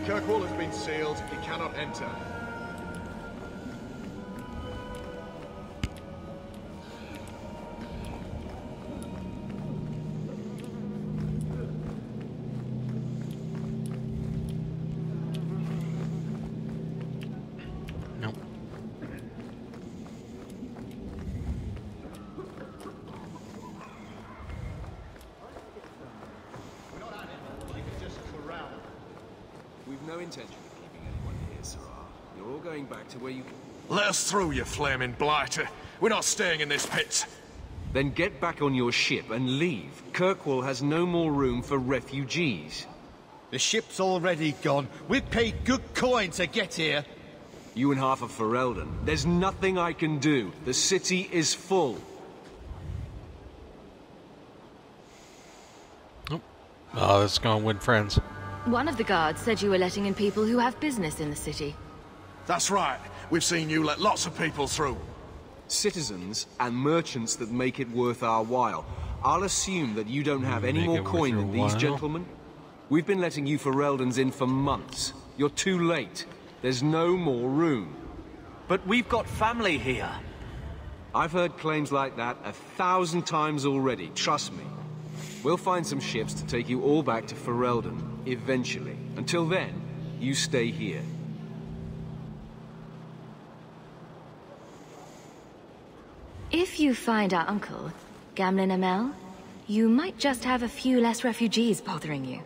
Kirkwall has been sealed. He cannot enter. No intention of keeping anyone here, Sirrah. You're all going back to where you... Let us through, you flaming blighter. We're not staying in this pit. Then get back on your ship and leave. Kirkwall has no more room for refugees. The ship's already gone. We've paid good coin to get here. You and half of Ferelden. There's nothing I can do. The city is full. Oh, it's going to win friends. One of the guards said you were letting in people who have business in the city. That's right. We've seen you let lots of people through. Citizens and merchants that make it worth our while. I'll assume that you don't have any more coin than these gentlemen. We've been letting you Fereldans in for months. You're too late. There's no more room. But we've got family here. I've heard claims like that 1,000 times already, trust me. We'll find some ships to take you all back to Ferelden, eventually. Until then, you stay here. If you find our uncle, Gamlen Amel, you might just have a few less refugees bothering you.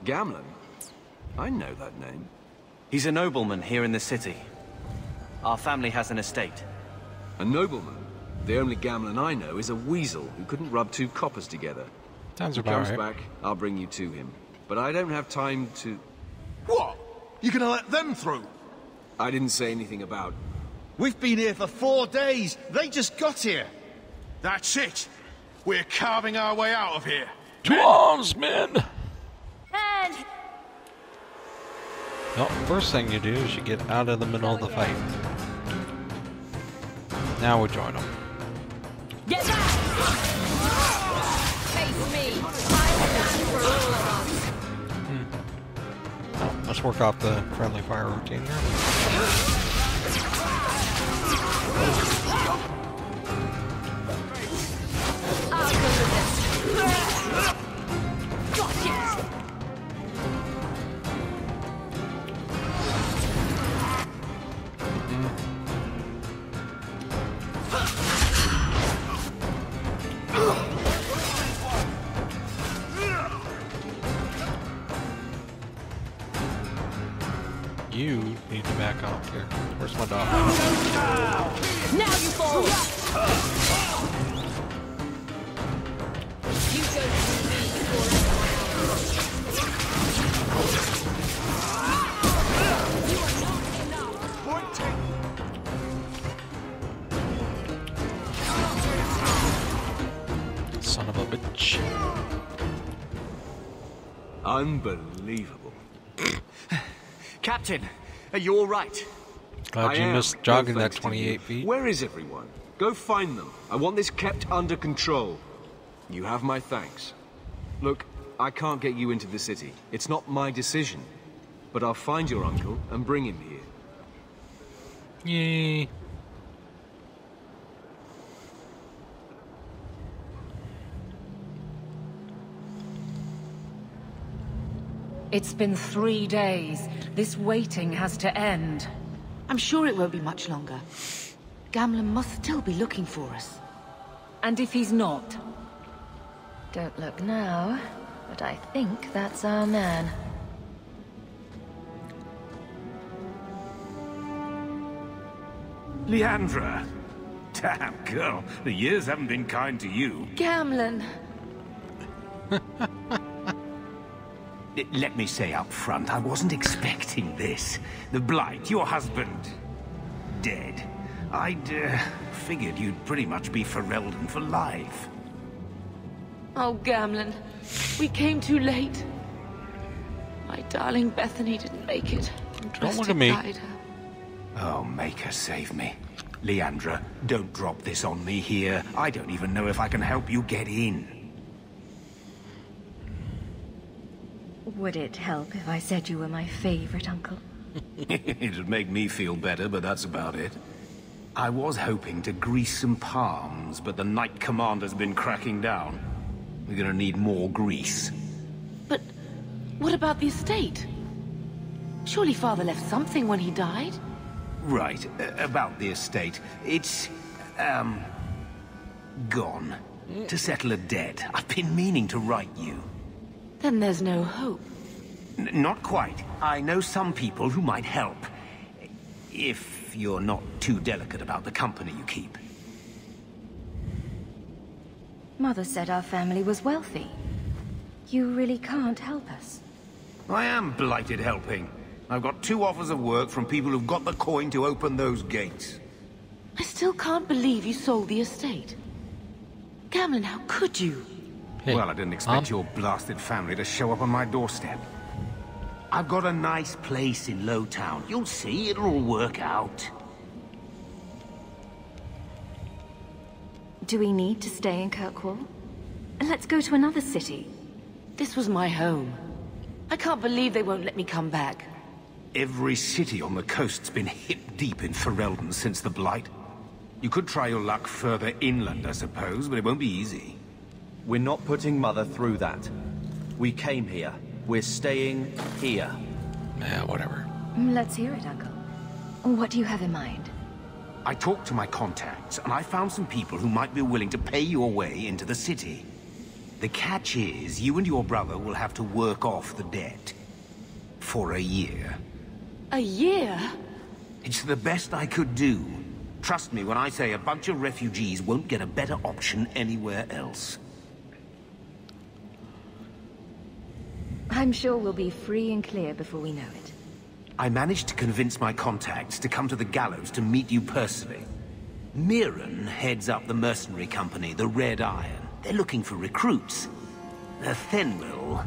Gamlen? I know that name. He's a nobleman here in the city. Our family has an estate. A nobleman? The only Gamlen I know is a weasel who couldn't rub two coppers together. Sounds If he about comes right. back, I'll bring you to him. But I don't have time to... What? You gonna let them through? I didn't say anything about... We've been here for 4 days. They just got here. That's it. We're carving our way out of here. To arms, men! And No, first thing you do is you get out of the middle of the fight. Now we join them. get back! Face me. I stand for all of us. Oh, let's work off the friendly fire routine here. I'll go with this. Gotcha! You need to back off here. Where's my dog? Now you fall! You go see me Son of a bitch. Unbelievable. Captain, are you all right? Glad you I am. missed jogging No that thanks to 28 you. feet. Where is everyone? Go find them. I want this kept under control. You have my thanks. Look, I can't get you into the city. It's not my decision. But I'll find your uncle and bring him here. Yay. It's been 3 days. This waiting has to end. I'm sure it won't be much longer. Gamlen must still be looking for us. And if he's not? Don't look now, but I think that's our man. Leandra! Damn, girl, the years haven't been kind to you. Gamlen! Let me say up front, I wasn't expecting this. The Blight, your husband, dead. I'd figured you'd pretty much be Ferelden for life. Oh, Gamlen, we came too late. My darling Bethany didn't make it. Don't look at me. Died her. Oh, make her save me. Leandra, don't drop this on me here. I don't even know if I can help you get in. Would it help if I said you were my favorite uncle? It'd make me feel better, but that's about it. I was hoping to grease some palms, but the Knight Commander's been cracking down. We're gonna need more grease. But what about the estate? Surely Father left something when he died? Right, about the estate. It's, gone. To settle a debt. I've been meaning to write you. Then there's no hope. Not quite. I know some people who might help. If you're not too delicate about the company you keep. Mother said our family was wealthy. You really can't help us. I am blighted helping. I've got 2 offers of work from people who've got the coin to open those gates. I still can't believe you sold the estate. Gamlin, how could you? Hey, Well, I didn't expect your blasted family to show up on my doorstep. I've got a nice place in Lowtown. You'll see, it'll all work out. Do we need to stay in Kirkwall? Let's go to another city. This was my home. I can't believe they won't let me come back. Every city on the coast's been hip-deep in Ferelden since the Blight. You could try your luck further inland, I suppose, but it won't be easy. We're not putting Mother through that. We came here. We're staying here. Yeah, whatever. Let's hear it, Uncle. What do you have in mind? I talked to my contacts, and I found some people who might be willing to pay your way into the city. The catch is, you and your brother will have to work off the debt. For a year. A year? It's the best I could do. Trust me when I say a bunch of refugees won't get a better option anywhere else. I'm sure we'll be free and clear before we know it. I managed to convince my contacts to come to the gallows to meet you personally. Mirren heads up the mercenary company, the Red Iron. They're looking for recruits. Thenwell,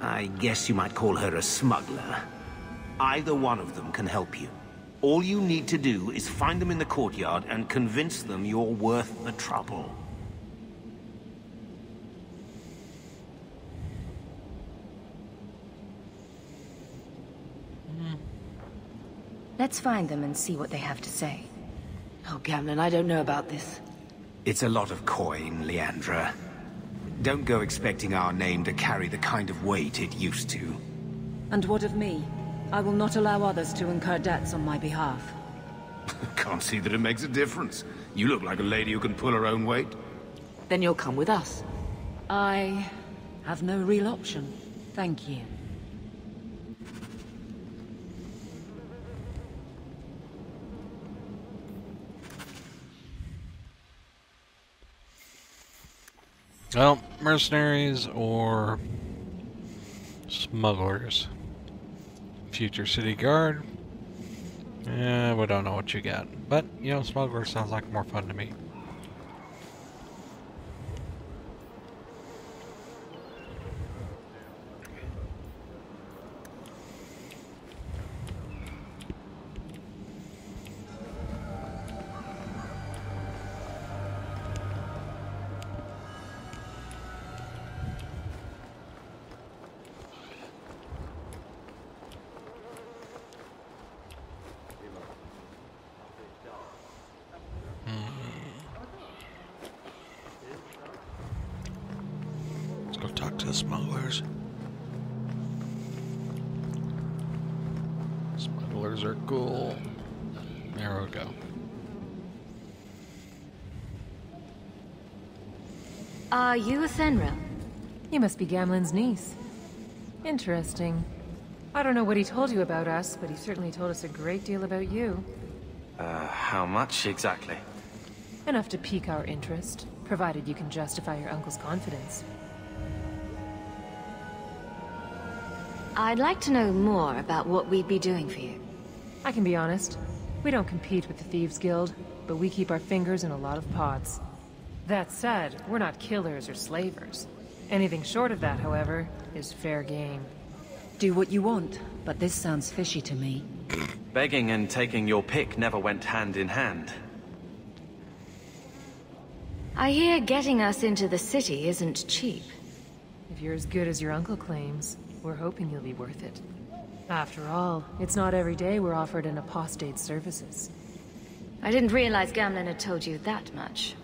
I guess you might call her a smuggler. Either one of them can help you. All you need to do is find them in the courtyard and convince them you're worth the trouble. Let's find them and see what they have to say. Oh, Gamlin, I don't know about this. It's a lot of coin, Leandra. Don't go expecting our name to carry the kind of weight it used to. And what of me? I will not allow others to incur debts on my behalf. Can't see that it makes a difference. You look like a lady who can pull her own weight. Then you'll come with us. I have no real option. Thank you. Well, mercenaries or smugglers. Future city guard. We don't know what you got. But, you know, smuggler sounds like more fun to me. Go talk to the smugglers. Smugglers are cool. There we go. Are you a Thenril? You must be Gamlin's niece. Interesting. I don't know what he told you about us, but he certainly told us a great deal about you. How much exactly? Enough to pique our interest, provided you can justify your uncle's confidence. I'd like to know more about what we'd be doing for you. I can be honest. We don't compete with the Thieves Guild, but we keep our fingers in a lot of pots. That said, we're not killers or slavers. Anything short of that, however, is fair game. Do what you want, but this sounds fishy to me. Begging and taking your pick never went hand in hand. I hear getting us into the city isn't cheap. If you're as good as your uncle claims. we're hoping you'll be worth it. After all, it's not every day we're offered an apostate's services. I didn't realize Gamlin had told you that much.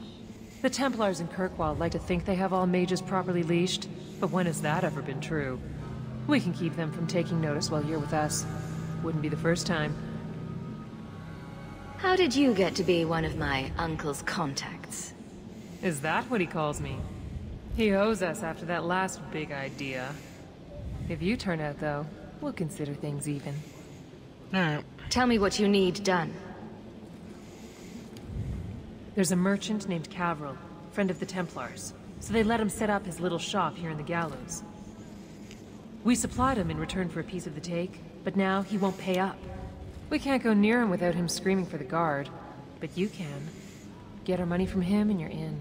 The Templars in Kirkwall like to think they have all mages properly leashed, but when has that ever been true? We can keep them from taking notice while you're with us. Wouldn't be the first time. How did you get to be one of my uncle's contacts? Is that what he calls me? He owes us after that last big idea. If you turn out, though, we'll consider things even. Alright. Tell me what you need done. There's a merchant named Cavril, friend of the Templars, so they let him set up his little shop here in the Gallows. We supplied him in return for a piece of the take, but now he won't pay up. We can't go near him without him screaming for the guard, but you can. Get our money from him and you're in.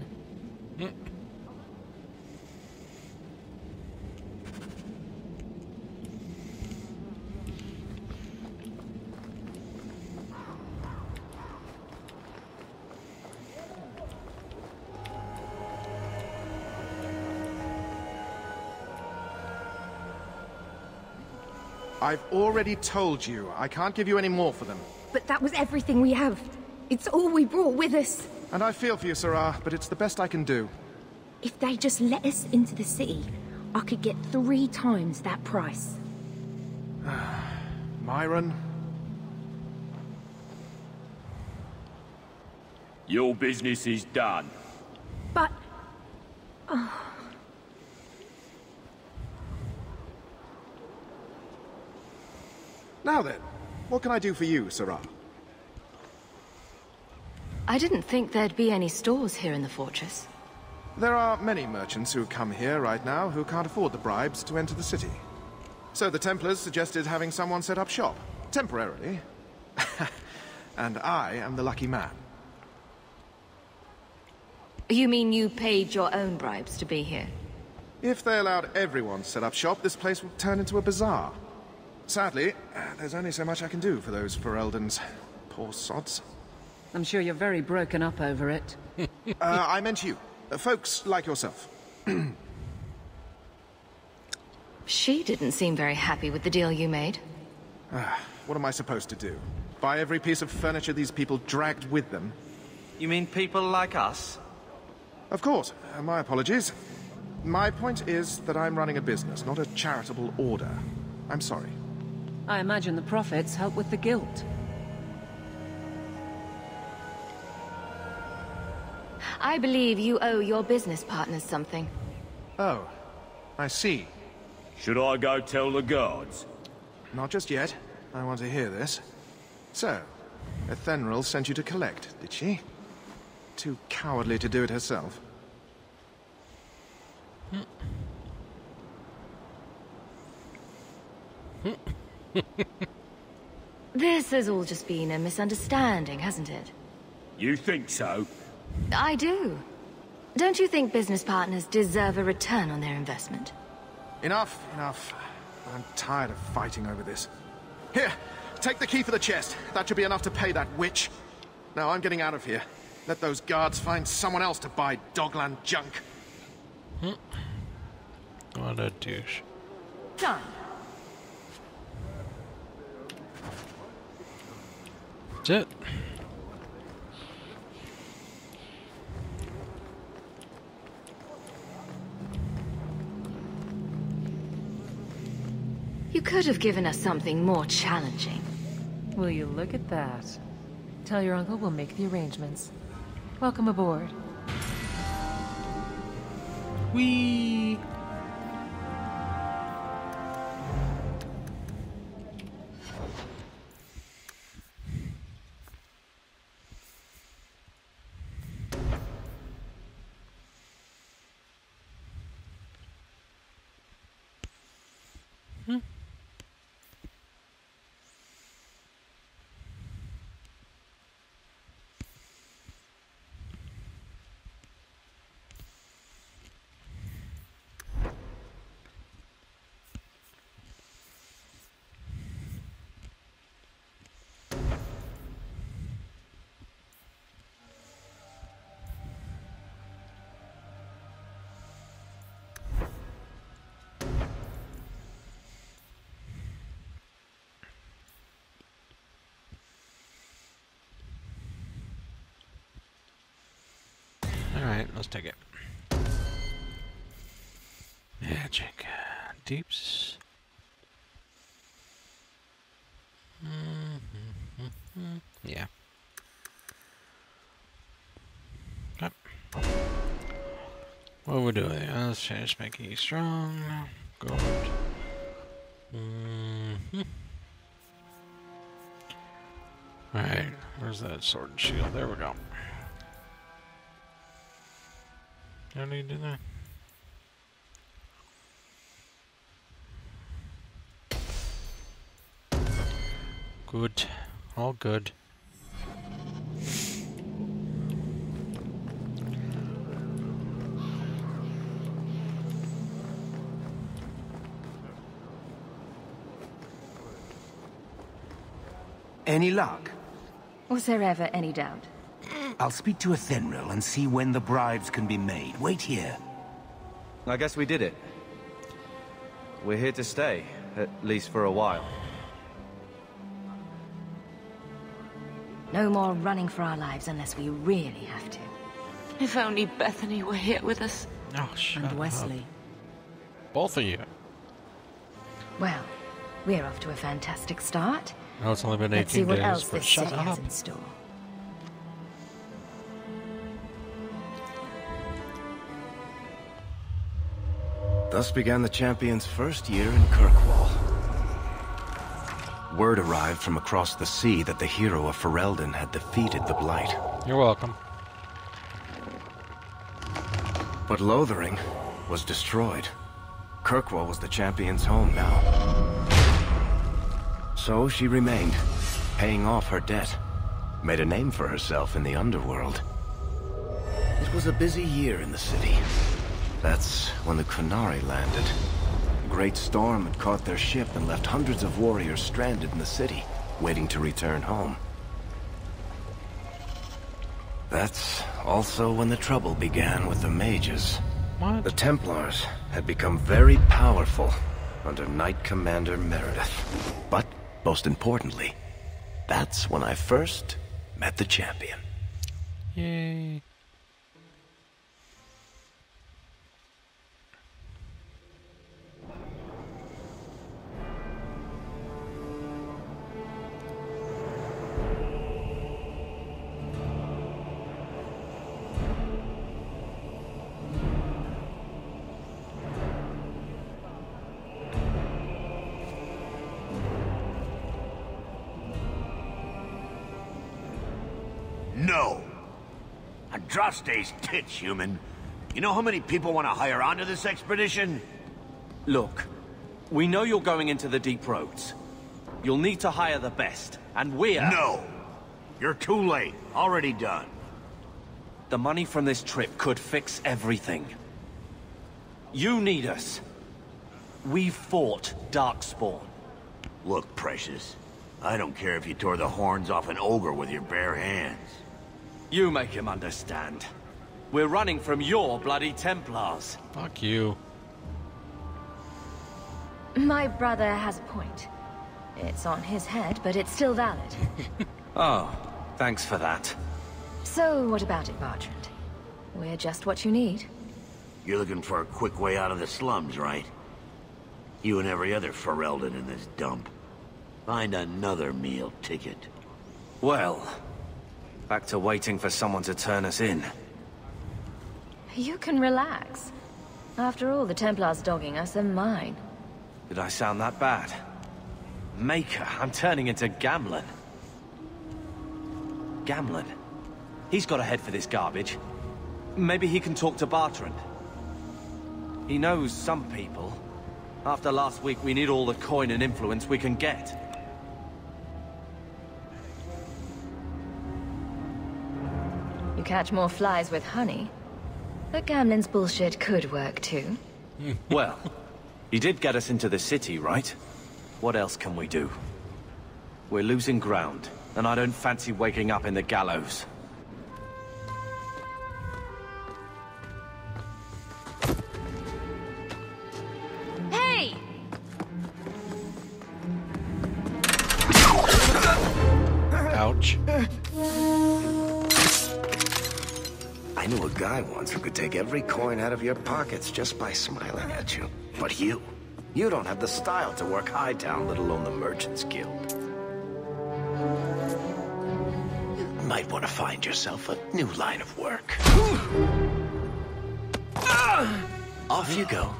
I've already told you, I can't give you any more for them. But that was everything we have. It's all we brought with us. And I feel for you, Sarah, but it's the best I can do. If they just let us into the city, I could get 3 times that price. Myron? Your business is done. But... Now then, what can I do for you, Sarah? I didn't think there'd be any stores here in the fortress. There are many merchants who come here right now who can't afford the bribes to enter the city. So the Templars suggested having someone set up shop, temporarily. And I am the lucky man. You mean you paid your own bribes to be here? If they allowed everyone to set up shop, this place would turn into a bazaar. Sadly, there's only so much I can do for those Fereldans. Poor sods. I'm sure you're very broken up over it. I meant you. Folks like yourself. She didn't seem very happy with the deal you made. What am I supposed to do? Buy every piece of furniture these people dragged with them? You mean people like us? Of course. My apologies. My point is that I'm running a business, not a charitable order. I'm sorry. I imagine the profits help with the guilt. I believe you owe your business partners something. Oh, I see. Should I go tell the guards? Not just yet. I want to hear this. So, Ethenril sent you to collect, did she? Too cowardly to do it herself. This has all just been a misunderstanding, hasn't it? You think so? I do. Don't you think business partners deserve a return on their investment? Enough, enough. I'm tired of fighting over this. Here, take the key for the chest. That should be enough to pay that witch. Now I'm getting out of here. Let those guards find someone else to buy Dogland junk. What a douche. Done. That's it. You could have given us something more challenging. Will you look at that? Tell your uncle we'll make the arrangements. Welcome aboard. Whee! let's take it. Magic. Deeps. Yeah. Okay. What are we doing? Let's change making you strong. Good. Alright, where's that sword and shield? There we go. Don't need to do that. Good. All good. Any luck? Was there ever any doubt? I'll speak to Athenril and see when the bribes can be made. Wait here. I guess we did it. We're here to stay, at least for a while. No more running for our lives unless we really have to. If only Bethany were here with us. Oh, shut And Wesley. up. Both of you. Well, we're off to a fantastic start. No, it's only been 18 Let's see what days, else but this shut city up. has in store. Thus began the champion's first year in Kirkwall. Word arrived from across the sea that the hero of Ferelden had defeated the Blight. You're welcome. But Lothering was destroyed. Kirkwall was the champion's home now. So she remained, paying off her debt. Made a name for herself in the underworld. It was a busy year in the city. That's when the Qunari landed. A great storm had caught their ship and left hundreds of warriors stranded in the city, waiting to return home. That's also when the trouble began with the mages. What? The Templars had become very powerful under Knight Commander Meredith. But, most importantly, that's when I first met the champion. Yay. No. Andraste's tits, human. You know how many people want to hire onto this expedition? Look, we know you're going into the deep roads. You'll need to hire the best, and we're... No. You're too late. Already done. The money from this trip could fix everything. You need us. We fought Darkspawn. Look, Precious. I don't care if you tore the horns off an ogre with your bare hands. You make him understand. We're running from your bloody Templars. Fuck you. My brother has a point. It's on his head, but it's still valid. Oh, thanks for that. So, what about it, Bartrand? We're just what you need. You're looking for a quick way out of the slums, right? You and every other Ferelden in this dump. Find another meal ticket. Well, back to waiting for someone to turn us in. You can relax. After all, the Templars dogging us are mine. Did I sound that bad? Maker, I'm turning into Gamlen. Gamlen? He's got a head for this garbage. Maybe he can talk to Bartrand. He knows some people. After last week, we need all the coin and influence we can get. You catch more flies with honey. But Gamlen's bullshit could work too. Well, he did get us into the city, right? What else can we do? We're losing ground, and I don't fancy waking up in the gallows. Hey! Ouch. I knew a guy once who could take every coin out of your pockets just by smiling at you. But you don't have the style to work Hightown, let alone the Merchants Guild. You might want to find yourself a new line of work. Off you go.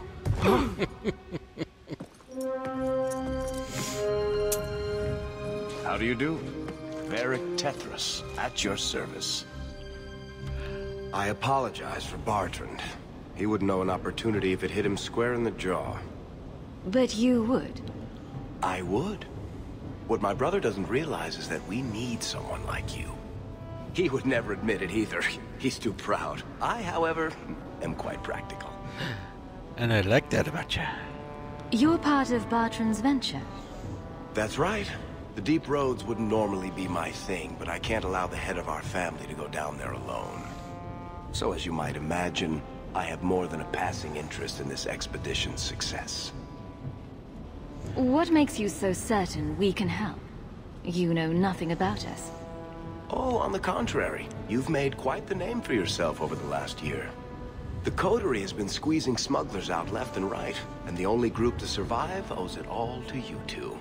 How do you do? Varric Tethras, at your service. I apologize for Bartrand. He wouldn't know an opportunity if it hit him square in the jaw. But you would. I would. What my brother doesn't realize is that we need someone like you. He would never admit it either. He's too proud. I, however, am quite practical. And I like that about you. You're part of Bartrand's venture. That's right. The deep roads wouldn't normally be my thing, but I can't allow the head of our family to go down there alone. So as you might imagine, I have more than a passing interest in this expedition's success. What makes you so certain we can help? You know nothing about us. Oh, on the contrary. You've made quite the name for yourself over the last year. The Coterie has been squeezing smugglers out left and right, and the only group to survive owes it all to you two.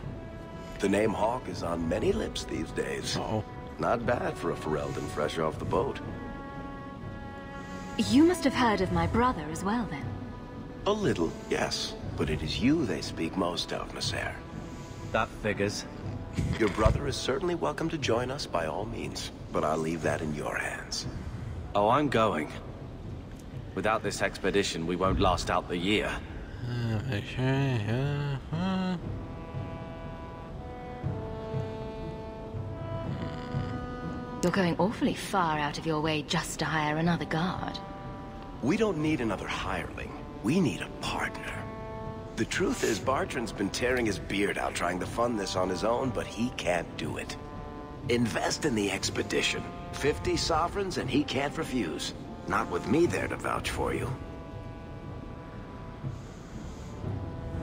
The name Hawke is on many lips these days. Uh-oh. Not bad for a Ferelden fresh off the boat. You must have heard of my brother as well, then. A little, yes. But it is you they speak most of, Messer. That figures. Your brother is certainly welcome to join us by all means, but I'll leave that in your hands. Oh, I'm going. Without this expedition, we won't last out the year. You're going awfully far out of your way just to hire another guard. We don't need another hireling. We need a partner. The truth is, Bartrand's been tearing his beard out trying to fund this on his own, but he can't do it. Invest in the expedition. 50 sovereigns and he can't refuse. Not with me there to vouch for you.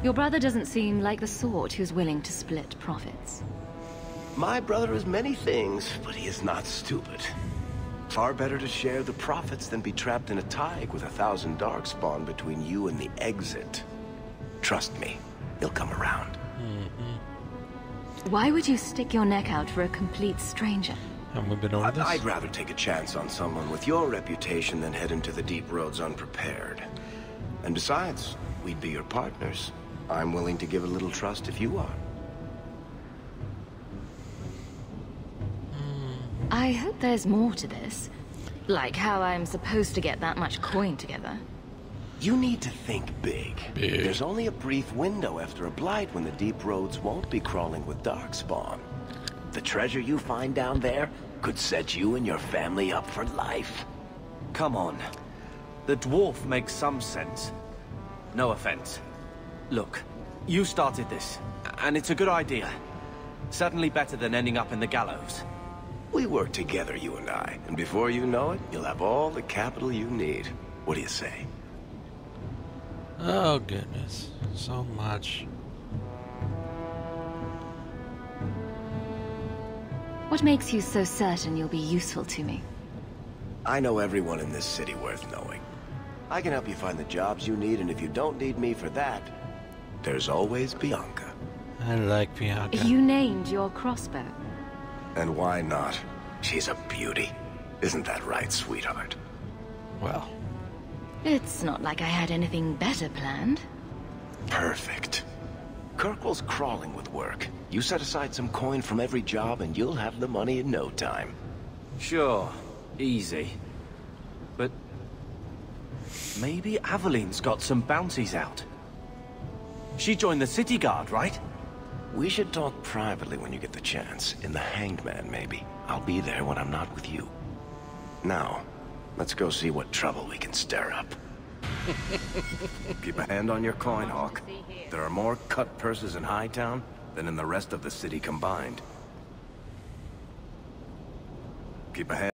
Your brother doesn't seem like the sort who's willing to split profits. My brother is many things, but he is not stupid. Far better to share the profits than be trapped in a tide with 1,000 darkspawn between you and the exit. Trust me, he'll come around. Why would you stick your neck out for a complete stranger? And we've been over this? I'd rather take a chance on someone with your reputation than head into the deep roads unprepared. And besides, we'd be your partners. I'm willing to give a little trust if you are. I hope there's more to this. Like how I'm supposed to get that much coin together. You need to think big. There's only a brief window after a blight when the deep roads won't be crawling with darkspawn. The treasure you find down there could set you and your family up for life. Come on. The dwarf makes some sense. No offense. Look, you started this, and it's a good idea. Certainly better than ending up in the gallows. We work together, you and I, and before you know it, you'll have all the capital you need. What do you say? Oh goodness, so much. What makes you so certain you'll be useful to me? I know everyone in this city worth knowing. I can help you find the jobs you need, and if you don't need me for that, there's always Bianca. I like Bianca. You named your crossbow. And why not? She's a beauty. Isn't that right, sweetheart? Well. It's not like I had anything better planned. Perfect. Kirkwall's crawling with work. You set aside some coin from every job and you'll have the money in no time. Sure. Easy. But maybe Aveline's got some bounties out. She joined the city guard, right? We should talk privately when you get the chance. In the Hanged Man, maybe. I'll be there when I'm not with you. Now, let's go see what trouble we can stir up. Keep a hand on your coin, Hawke. There are more cut purses in Hightown than in the rest of the city combined. Keep a hand